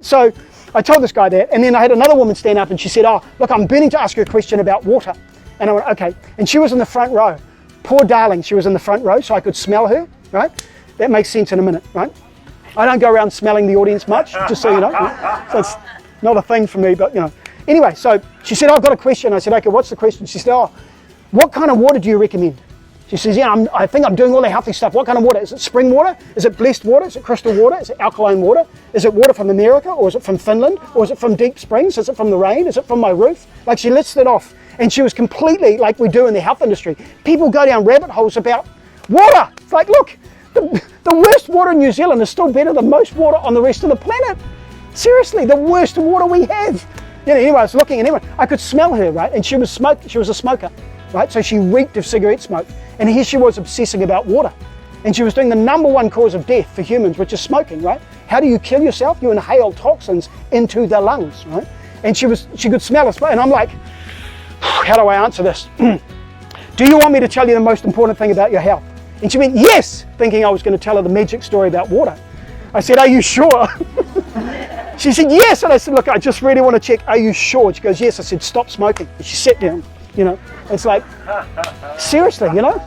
So I told this guy that, and then I had another woman stand up and she said, oh, look, I'm burning to ask you a question about water. And I went, okay. And she was in the front row. Poor darling, she was in the front row so I could smell her, right? That makes sense in a minute, right? I don't go around smelling the audience much, just so you know. So it's not a thing for me, but you know. Anyway, so she said, I've got a question. I said, okay, what's the question? She said, oh, what kind of water do you recommend? She says, yeah, I think I'm doing all the healthy stuff. What kind of water? Is it spring water? Is it blessed water? Is it crystal water? Is it alkaline water? Is it water from America? Or is it from Finland? Or is it from deep springs? Is it from the rain? Is it from my roof? Like, she listed off, and she was completely like we do in the health industry. People go down rabbit holes about water. It's like, look, the worst water in New Zealand is still better than most water on the rest of the planet. Seriously, the worst water we have. You know, anyway, I was looking, and anyway, I could smell her, right? And she was a smoker, right? So she reeked of cigarette smoke. And here she was obsessing about water. And she was doing the #1 cause of death for humans, which is smoking, right? How do you kill yourself? You inhale toxins into the lungs, right? And she could smell it. And I'm like, how do I answer this? Do you want me to tell you the most important thing about your health? And she went, yes, thinking I was going to tell her the magic story about water. I said, are you sure? She said, yes. And I said, look, I just really want to check. Are you sure? She goes, yes. I said, stop smoking. And she sat down, you know. It's like, seriously, you know.